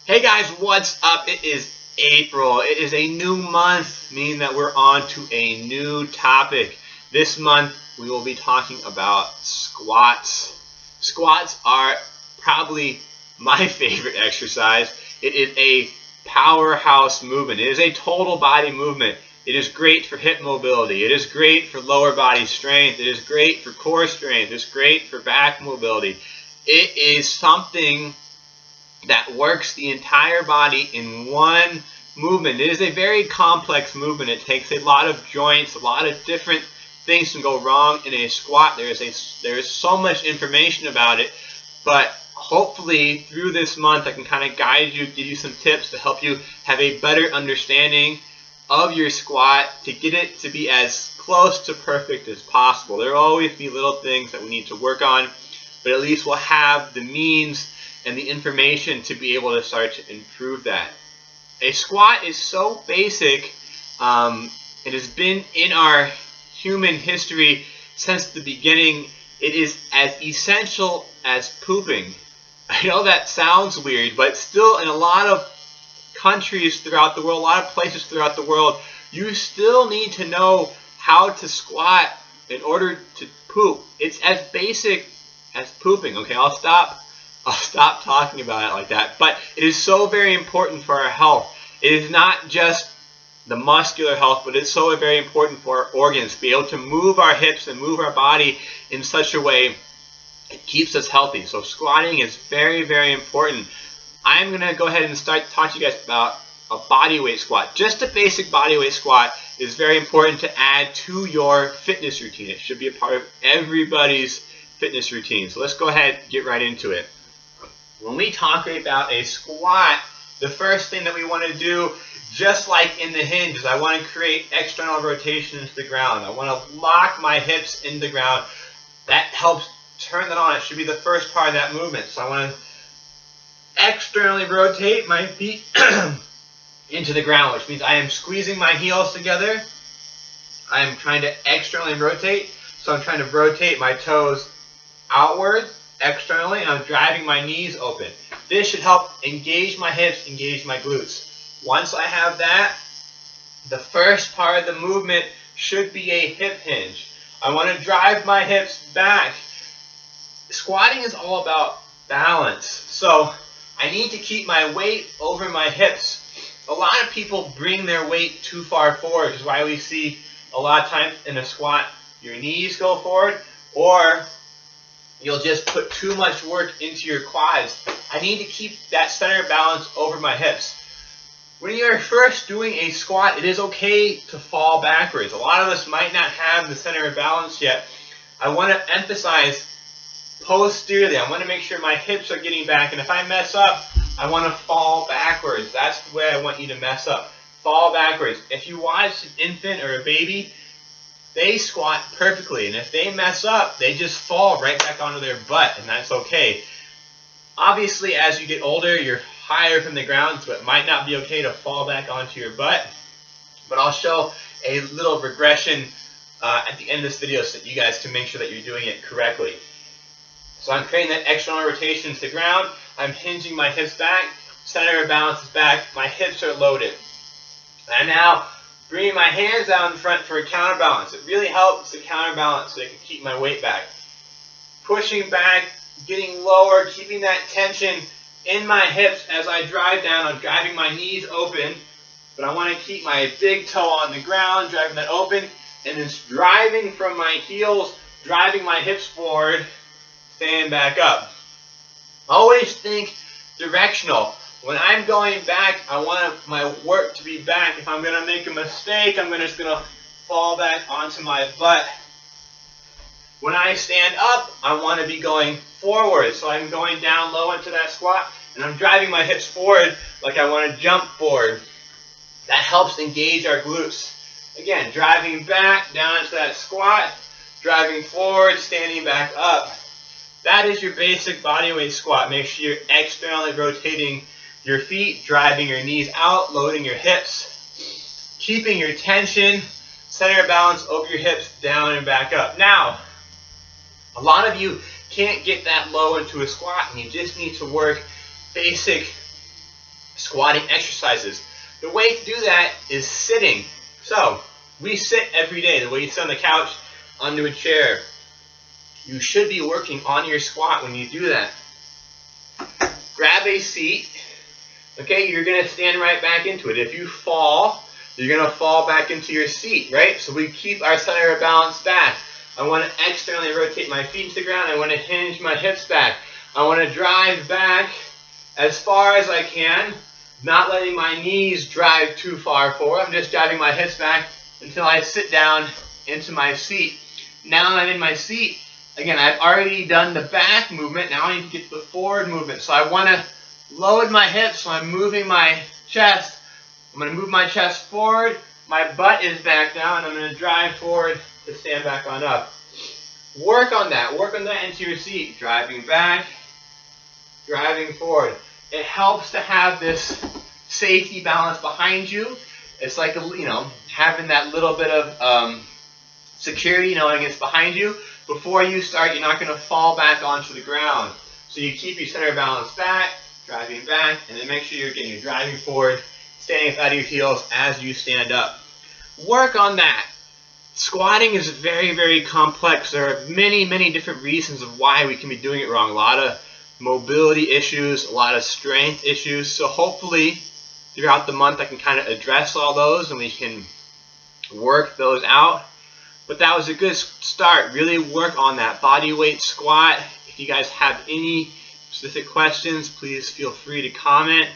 Hey guys, what's up? It is April. It is a new month, meaning that we're on to a new topic. This month we will be talking about squats. Squats are probably my favorite exercise. It is a powerhouse movement. It is a total body movement. It is great for hip mobility. It is great for lower body strength. It is great for core strength. It's great for back mobility. It is something that works the entire body in one movement. It is a very complex movement. It takes a lot of joints, a lot of different things can go wrong in a squat. There is so much information about it, but hopefully through this month I can kind of guide you, give you some tips to help you have a better understanding of your squat to get it to be as close to perfect as possible. There will always be little things that we need to work on, but at least we'll have the means and the information to be able to start to improve that. A squat is so basic. It has been in our human history since the beginning. It is as essential as pooping. I know that sounds weird, but still in a lot of countries throughout the world, a lot of places throughout the world, you still need to know how to squat in order to poop. It's as basic as pooping. Okay, I'll stop talking about it like that. But it is so very important for our health. It is not just the muscular health, but it's so very important for our organs to be able to move our hips and move our body in such a way it keeps us healthy. So squatting is very, very important. I'm going to go ahead and start talking to you guys about a body weight squat. Just a basic body weight squat is very important to add to your fitness routine. It should be a part of everybody's fitness routine. So let's go ahead and get right into it. When we talk about a squat, the first thing that we want to do, just like in the hinge, is I want to create external rotation into the ground. I want to lock my hips into the ground. That helps turn that on. It should be the first part of that movement. So I want to externally rotate my feet into the ground, which means I am squeezing my heels together. I am trying to externally rotate. So I'm trying to rotate my toes outward externally, and I'm driving my knees open. This should help engage my hips, engage my glutes. Once I have that, the first part of the movement should be a hip hinge. I want to drive my hips back. Squatting is all about balance, so I need to keep my weight over my hips. A lot of people bring their weight too far forward, which is why we see a lot of times in a squat your knees go forward, or you'll just put too much work into your quads. I need to keep that center balance over my hips. When you're first doing a squat, it is okay to fall backwards. A lot of us might not have the center of balance yet. I want to emphasize posteriorly. I want to make sure my hips are getting back, and if I mess up, I want to fall backwards. That's the way I want you to mess up. Fall backwards. If you watch an infant or a baby, they squat perfectly, and if they mess up, they just fall right back onto their butt, and that's okay. Obviously, as you get older, you're higher from the ground, so it might not be okay to fall back onto your butt, but I'll show a little regression at the end of this video so that you guys can make sure that you're doing it correctly. So I'm creating that external rotation into the ground. I'm hinging my hips back. Center of balance is back. My hips are loaded. And now bringing my hands out in front for a counterbalance. It really helps to counterbalance so I can keep my weight back. Pushing back, getting lower, keeping that tension in my hips as I drive down. I'm driving my knees open, but I want to keep my big toe on the ground, driving that open, and then driving from my heels, driving my hips forward, stand back up. Always think directional. When I'm going back, I want my work to be back. If I'm going to make a mistake, I'm just going to fall back onto my butt. When I stand up, I want to be going forward. So I'm going down low into that squat, and I'm driving my hips forward like I want to jump forward. That helps engage our glutes. Again, driving back down into that squat, driving forward, standing back up. That is your basic bodyweight squat. Make sure you're externally rotating your feet, driving your knees out, loading your hips, keeping your tension, center of balance over your hips, down and back up. Now, a lot of you can't get that low into a squat, and you just need to work basic squatting exercises. The way to do that is sitting. So we sit every day. The way you sit on the couch, onto a chair. You should be working on your squat when you do that. Grab a seat. Okay, you're going to stand right back into it. If you fall, you're going to fall back into your seat, right? So we keep our center of balance back. I want to externally rotate my feet to the ground. I want to hinge my hips back. I want to drive back as far as I can, not letting my knees drive too far forward. I'm just driving my hips back until I sit down into my seat. Now I'm in my seat. Again, I've already done the back movement. Now I need to get the forward movement. So I want to load my hips, so I'm moving my chest. I'm going to move my chest forward. My butt is back down, and I'm going to drive forward to stand back on up. Work on that. Work on that into your seat. Driving back, driving forward. It helps to have this safety balance behind you. It's like, having that little bit of security, knowing it's behind you. Before you start, you're not going to fall back onto the ground. So you keep your center of balance back, driving back, and then make sure you're driving forward, standing out of your heels as you stand up. Work on that. Squatting is very, very complex. There are many, many different reasons of why we can be doing it wrong. A lot of mobility issues, a lot of strength issues. So hopefully throughout the month I can kind of address all those and we can work those out. But that was a good start. Really work on that body weight squat. If you guys have any specific questions, please feel free to comment.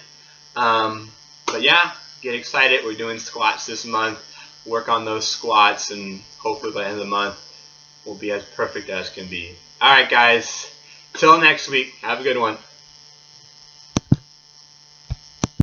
But yeah, get excited. We're doing squats this month. Work on those squats, and hopefully by the end of the month, we'll be as perfect as can be. All right, guys. Till next week. Have a good one.